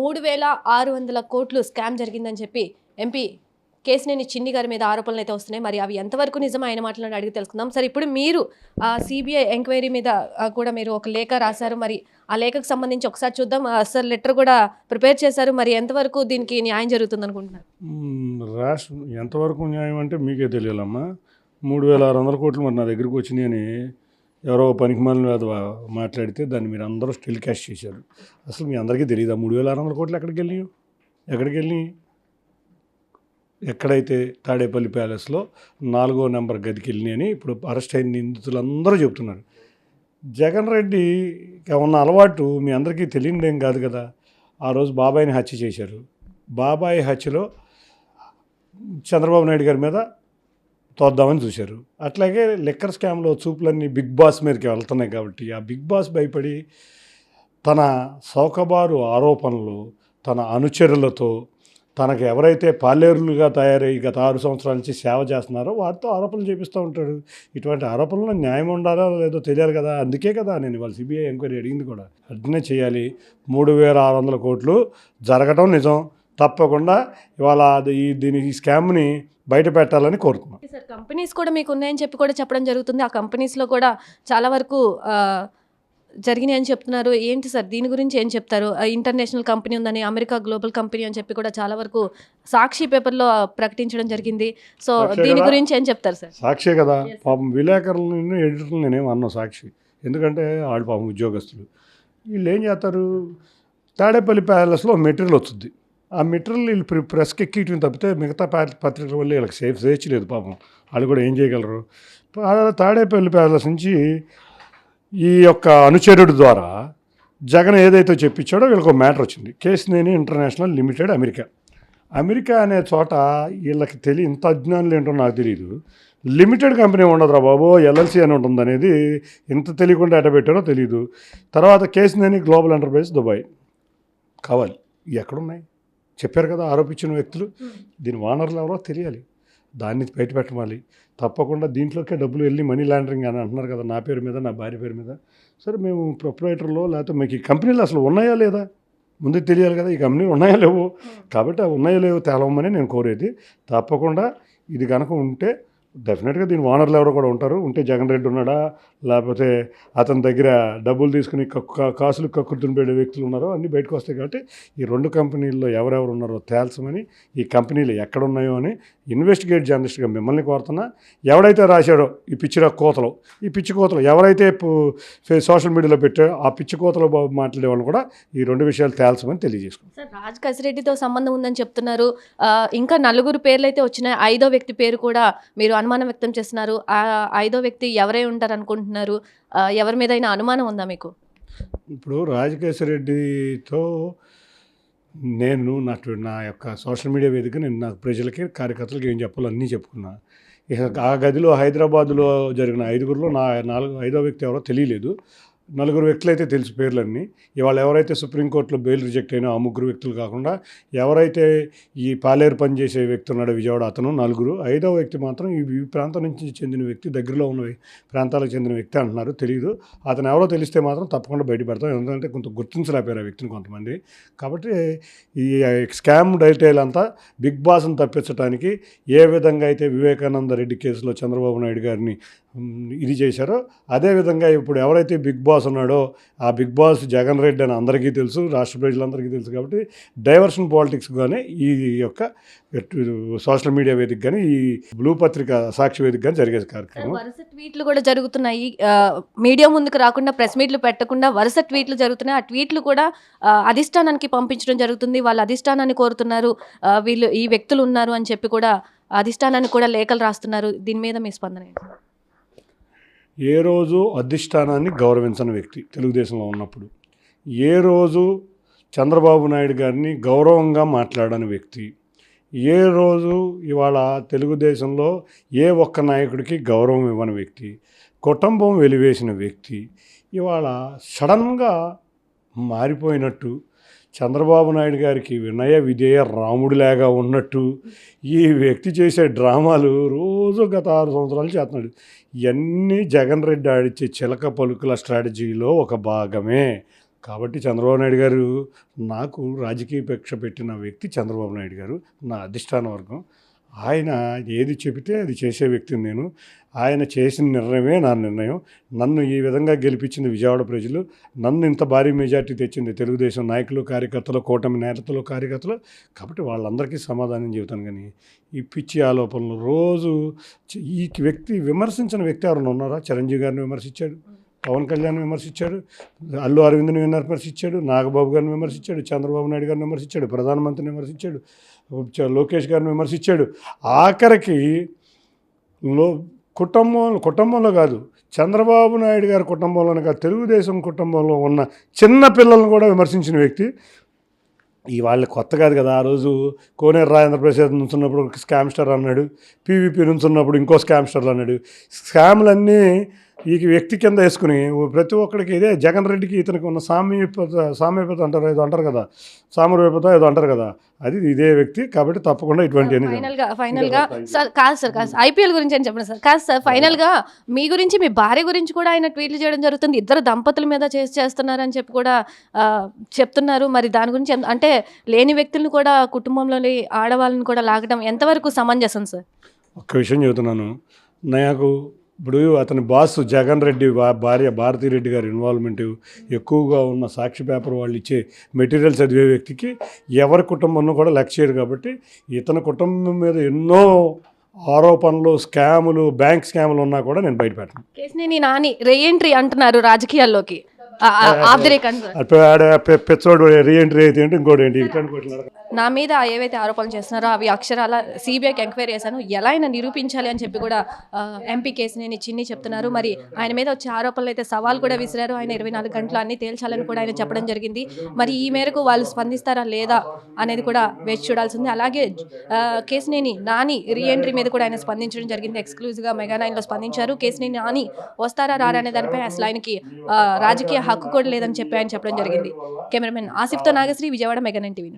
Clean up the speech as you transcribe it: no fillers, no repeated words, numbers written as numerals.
3,600 కోట్లు స్కామ్ జరిగిందని చెప్పి ఎంపీ కేసినేని చిన్ని గారి మీద ఆరోపణలు అయితే వస్తున్నాయి. మరి అవి ఎంతవరకు నిజం ఆయన మాటలను అడిగి తెలుసుకుందాం. సార్, ఇప్పుడు మీరు సిబిఐ ఎంక్వైరీ మీద కూడా మీరు ఒక లేఖ రాశారు. మరి ఆ లేఖకు సంబంధించి ఒకసారి చూద్దాం. సార్ లెటర్ కూడా ప్రిపేర్ చేశారు. మరి ఎంతవరకు దీనికి న్యాయం జరుగుతుంది అనుకుంటున్నారు? రాష్ట్రం ఎంతవరకు న్యాయం అంటే మీకే తెలియాలమ్మా. 3,600 కోట్లు మరి నా దగ్గరికి వచ్చినాయని ఎవరో పనికి మాలిన మాట్లాడితే దాన్ని మీరు అందరూ స్టిల్ క్యాష్ చేశారు. అసలు మీ అందరికీ తెలియదా 3,600 కోట్లు ఎక్కడికి వెళ్ళి ఎక్కడైతే తాడేపల్లి ప్యాలెస్లో 4వ నెంబర్ గదికి వెళ్ళినాయని ఇప్పుడు అరెస్ట్ అయిన నిందితులందరూ చెబుతున్నారు. జగన్ రెడ్డికి ఉన్న అలవాటు మీ అందరికీ తెలియదేం కాదు కదా. ఆ రోజు బాబాయిని హత్య చేశారు. బాబాయి హత్యలో చంద్రబాబు నాయుడు గారి మీద తోద్దామని చూశారు. అట్లాగే లిక్కర్ స్కామ్లో చూపులన్నీ బిగ్ బాస్ మీదకి వెళ్తున్నాయి కాబట్టి ఆ బిగ్ బాస్ భయపడి తన సౌకబారు ఆరోపణలు తన అనుచరులతో తనకు ఎవరైతే పాలేరులుగా తయారై గత 6 సంవత్సరాల నుంచి సేవ చేస్తున్నారో వారితో ఆరోపణలు చేపిస్తూ ఉంటాడు. ఇటువంటి ఆరోపణలు న్యాయం ఉండాలో లేదో తెలియాలి కదా. అందుకే కదా నేను ఇవాళ సిబిఐ ఎంక్వైరీ అడిగింది కూడా. అట్నే చేయాలి. 3,600 కోట్లు జరగటం నిజం. తప్పకుండా ఇవాళ ఈ స్కామ్ని బయట పెట్టాలని కోరుతున్నాను. సార్, కంపెనీస్ కూడా మీకు ఉన్నాయని చెప్పి కూడా చెప్పడం జరుగుతుంది. ఆ కంపెనీస్లో కూడా చాలా వరకు జరిగినాయి అని చెప్తున్నారు. ఏంటి సార్ దీని గురించి ఏం చెప్తారు? ఇంటర్నేషనల్ కంపెనీ ఉందని, అమెరికా గ్లోబల్ కంపెనీ అని చెప్పి కూడా చాలా వరకు సాక్షి పేపర్లో ప్రకటించడం జరిగింది. సో దీని గురించి ఏం చెప్తారు సార్? సాక్షి కదా పాపం, విలేకరులను ఎడిటర్లు నేనేం అన్నా సాక్షి. ఎందుకంటే వాళ్ళు పాపం ఉద్యోగస్తులు. వీళ్ళు ఏం చేస్తారు, తాడేపల్లి ప్యాలెస్లో మెటీరియల్ వస్తుంది. ఆ మెటీరియల్ వీళ్ళు ప్రెస్కి ఎక్కియటం తప్పితే మిగతా పత్రికల వల్ల వీళ్ళకి స్వేచ్ఛ లేదు పాపం. వాళ్ళు కూడా ఏం చేయగలరు. తాడేపల్లి ప్యాలెస్ నుంచి ఈ యొక్క అనుచరుడు ద్వారా జగన్ ఏదైతే చెప్పించాడో వీళ్ళకి మ్యాటర్ వచ్చింది. కేసినేని ఇంటర్నేషనల్ లిమిటెడ్ అమెరికా అనే చోట వీళ్ళకి ఇంత అజ్ఞానులు ఏంటో నాకు తెలియదు. లిమిటెడ్ కంపెనీ ఉండదురా బాబు, ఎల్ఎల్సి అని ఉంటుంది అనేది ఇంత తెలియకుండా ఎట పెట్టారో తెలియదు. తర్వాత కేసినేని గ్లోబల్ ఎంటర్ప్రైజ్ దుబాయ్ కావాలి. ఎక్కడున్నాయి చెప్పారు కదా ఆరోపించిన వ్యక్తులు. దీని ఓనర్లు ఎవరో తెలియాలి, దాన్ని బయట పెట్టమాలి. తప్పకుండా దీంట్లోకే డబ్బులు వెళ్ళి మనీ లాండరింగ్ అని అంటున్నారు కదా, నా పేరు మీద నా భార్య పేరు మీద. సరే, మేము ప్రొపరేటర్లో లేకపోతే మీకు ఈ కంపెనీలు అసలు ఉన్నాయా లేదా ముందు తెలియాలి కదా. ఈ కంపెనీలు ఉన్నాయా లేవు, కాబట్టి అవి ఉన్నాయో లేవో తేలవమని నేను కోరేది. తప్పకుండా ఇది కనుక ఉంటే డెఫినెట్గా దీని ఓనర్లు ఎవరో కూడా ఉంటారు. ఉంటే జగన్ రెడ్డి ఉన్నాడా, లేకపోతే అతని దగ్గర డబ్బులు తీసుకుని కాసులు కక్కుర్తుని పెట్టే వ్యక్తులు ఉన్నారో అన్నీ బయటకు వస్తాయి. కాబట్టి ఈ 2 కంపెనీల్లో ఎవరెవరు ఉన్నారో తేల్చమని, ఈ కంపెనీలు ఎక్కడున్నాయో అని ఇన్వెస్టిగేట్ జర్నలిస్ట్గా మిమ్మల్ని కోరుతున్నా. ఎవడైతే రాశాడో ఈ పిచ్చి కోతలు ఎవరైతే సోషల్ మీడియాలో పెట్టారో ఆ పిచ్చి కోతలు మాట్లాడే వాళ్ళు కూడా ఈ 2 విషయాలు తేల్చమని తెలియజేసుకుంటాం. సార్, రాజ్ కసిరెడ్డితో సంబంధం ఉందని చెప్తున్నారు. ఇంకా 4 పేర్లు అయితే వచ్చినాయి. 5వ వ్యక్తి పేరు కూడా మీరు అనుమానం వ్యక్తం చేస్తున్నారు. ఆ 5వ వ్యక్తి ఎవరై ఉంటారు అనుకుంటున్నారు? ఎవరి మీద అయినా అనుమానం ఉందా మీకు? ఇప్పుడు రాజకేశ్వరరెడ్డితో నేను నా యొక్క సోషల్ మీడియా వేదిక నేను నాకు ప్రజలకి కార్యకర్తలకి ఏం చెప్పాలో అన్నీ చెప్పుకున్నా. ఇక ఆ గదిలో హైదరాబాద్లో జరిగిన 5గురిలో 5వ వ్యక్తి ఎవరో తెలియలేదు. 4 వ్యక్తులు అయితే తెలుసు పేర్లన్నీ. ఇవాళ ఎవరైతే సుప్రీంకోర్టులో బెయిల్ రిజెక్ట్ అయినా ఆ 3 వ్యక్తులు కాకుండా ఎవరైతే ఈ పాలేరు పనిచేసే వ్యక్తి ఉన్నాడో విజయవాడ, అతను 4. 5వ వ్యక్తి మాత్రం ఈ ప్రాంతం నుంచి చెందిన వ్యక్తి, దగ్గరలో ఉన్న ప్రాంతాలకు చెందిన వ్యక్తి అంటున్నారు. తెలియదు. అతను ఎవరో తెలిస్తే మాత్రం తప్పకుండా బయటపెడతాం. ఎందుకంటే కొంత గుర్తించలేపారు ఆ వ్యక్తిని కొంతమంది. కాబట్టి ఈ స్కామ్ డీటెయిల్ అంతా బిగ్ బాస్ని తప్పించడానికి ఏ విధంగా అయితే వివేకానంద రెడ్డి కేసులో చంద్రబాబు నాయుడు గారిని ఇది చేశారో అదేవిధంగా ఇప్పుడు ఎవరైతే బిగ్ బాస్ ఉన్నాడో ఆ బిగ్ బాస్ జగన్ రెడ్డి అని అందరికీ తెలుసు, రాష్ట్ర ప్రజలందరికీ తెలుసు. కాబట్టి డైవర్షన్ పాలిటిక్స్ కానీ ఈ యొక్క సోషల్ మీడియా వేదిక కానీ ఈ బ్లూ పత్రిక సాక్షి వేదిక కానీ జరిగే కార్యక్రమం. వరుస ట్వీట్లు కూడా జరుగుతున్నాయి. మీడియా ముందుకు రాకుండా, ప్రెస్ మీట్లు పెట్టకుండా వరుస ట్వీట్లు జరుగుతున్నాయి. ఆ ట్వీట్లు కూడా అధిష్టానానికి పంపించడం జరుగుతుంది. వాళ్ళ అధిష్టానాన్ని కోరుతున్నారు, వీళ్ళు ఈ వ్యక్తులు ఉన్నారు అని చెప్పి కూడా అధిష్టానానికి కూడా లేఖలు రాస్తున్నారు. దీని మీద మీ స్పందన ఏంటి? ఏ రోజు అధిష్టానాన్ని గౌరవించని వ్యక్తి తెలుగుదేశంలో ఉన్నప్పుడు, ఏ రోజు చంద్రబాబు నాయుడు గారిని గౌరవంగా మాట్లాడని వ్యక్తి, ఏ రోజు ఇవాళ తెలుగుదేశంలో ఏ ఒక్క నాయకుడికి గౌరవం ఇవ్వని వ్యక్తి, కుటుంబం వెలివేసిన వ్యక్తి ఇవాళ సడన్గా మారిపోయినట్టు, చంద్రబాబు నాయుడు గారికి వినయ విధేయ రాముడిలాగా ఉన్నట్టు ఈ వ్యక్తి చేసే డ్రామాలు రోజు గత 6 సంవత్సరాలు చేస్తున్నాడు. ఇవన్నీ జగన్ రెడ్డి ఆడిచ్చే చిలక పలుకుల స్ట్రాటజీలో ఒక భాగమే. కాబట్టి చంద్రబాబు నాయుడు గారు నాకు రాజకీయ భిక్ష పెట్టిన వ్యక్తి చంద్రబాబు నాయుడు గారు, నా అధిష్టాన వర్గం. ఆయన ఏది చెబితే అది చేసే వ్యక్తిని నేను. ఆయన చేసిన నిర్ణయమే నా నిర్ణయం. నన్ను ఈ విధంగా గెలిపించింది విజయవాడ ప్రజలు. నన్ను ఇంత భారీ మెజార్టీ తెచ్చింది తెలుగుదేశం నాయకులు, కార్యకర్తలు, కూటమి నేతలు, కార్యకర్తలు. కాబట్టి వాళ్ళందరికీ సమాధానం చెబుతాను. కానీ ఈ పిచ్చి ఆలోపనలు రోజు ఈ వ్యక్తి విమర్శించిన వ్యక్తి ఎవరైనా ఉన్నారా? చిరంజీవి గారిని విమర్శించాడు, పవన్ కళ్యాణ్ విమర్శించాడు, అల్లు అరవింద్ని విమర్శించాడు, నాగబాబు గారిని విమర్శించాడు, చంద్రబాబు నాయుడు గారిని విమర్శించాడు, ప్రధానమంత్రిని విమర్శించాడు, లోకేష్ గారిని విమర్శించాడు. ఆఖరికి కుటుంబంలో కాదు, చంద్రబాబు నాయుడు గారి కుటుంబంలోనే కాదు, తెలుగుదేశం కుటుంబంలో ఉన్న చిన్న పిల్లలను కూడా విమర్శించిన వ్యక్తి. ఈ వాళ్ళు కొత్త కాదు కదా. ఆ రోజు కోనేరు రాజేంద్ర ప్రసాద్ నుంచున్నప్పుడు స్కామ్ స్టార్ అన్నాడు, పీవీపీ నుంచున్నప్పుడు ఇంకో స్కామ్ స్టార్ అన్నాడు. స్కామ్లన్నీ ఈ వ్యక్తి కింద వేసుకుని ప్రతి ఒక్కడికి ఇదే జగన్ రెడ్డికి ఇతనికి ఉన్న సామీప్యత అంటారు, ఏదో అంటారు కదా, సామరూప్యత ఏదో అంటారు కదా, అది ఇదే వ్యక్తి. కాబట్టి తప్పకుండా ఇటువంటి ఫైనల్గా సార్ కాదు ఐపీఎల్ గురించి అని చెప్పండి సార్. కాదు సార్, ఫైనల్గా మీ గురించి, మీ భార్య గురించి కూడా ఆయన ట్వీట్లు చేయడం జరుగుతుంది. ఇద్దరు దంపతుల మీద చేస్తున్నారని చెప్పి కూడా చెప్తున్నారు. మరి దాని గురించి అంటే లేని వ్యక్తులను కూడా, కుటుంబంలోని ఆడవాళ్ళని కూడా లాగడం ఎంతవరకు సమంజసం సార్? ఒక్క విషయం చెబుతున్నాను. నాకు ఇప్పుడు అతని బాస్ జగన్ రెడ్డి భార్య భారతీరెడ్డి గారి ఇన్వాల్వ్మెంట్ ఎక్కువగా ఉన్న సాక్షి పేపర్ వాళ్ళు ఇచ్చే మెటీరియల్ చదివే వ్యక్తికి ఎవరి కుటుంబంలో కూడా లెక్క చేయరు. కాబట్టి ఇతని కుటుంబం మీద ఎన్నో ఆరోపణలు, స్కాములు, బ్యాంక్ స్కాములు ఉన్నా కూడా నేను బయటపెట్టాను. కేసినేని నాని రీఎంట్రీ అంటున్నారు రాజకీయాల్లోకి. పెచ్చోడు రీఎంట్రీ అయితే ఏంటి, ఇంకోటి ఏంటి, నా మీద ఏవైతే ఆరోపణలు చేస్తున్నారో అవి అక్షరాల సిబిఐకి ఎంక్వైరీ చేశాను, ఎలా అయినా నిరూపించాలి అని చెప్పి కూడా ఎంపీ కేసినేని చిన్ని చెప్తున్నారు. మరి ఆయన మీద వచ్చే ఆరోపణలు అయితే సవాల్ కూడా విసిరారు. ఆయన 24 గంటలు అన్ని తేల్చాలని కూడా ఆయన చెప్పడం జరిగింది. మరి ఈ మేరకు వాళ్ళు స్పందిస్తారా లేదా అనేది కూడా వేచి చూడాల్సింది. అలాగే కేసినేని నాని రీఎంట్రీ మీద కూడా ఆయన స్పందించడం జరిగింది. ఎక్స్క్లూజివ్గా మెగా9లో స్పందించారు. కేసినేని నాని వస్తారా రారా అనే దానిపై అసలు ఆయనకి రాజకీయ హక్కు కూడా లేదని చెప్పి ఆయన చెప్పడం జరిగింది. కెమెరామెన్ ఆసిఫ్తో నాగశ్రీ, విజయవాడ, మెగా9 టీవీ.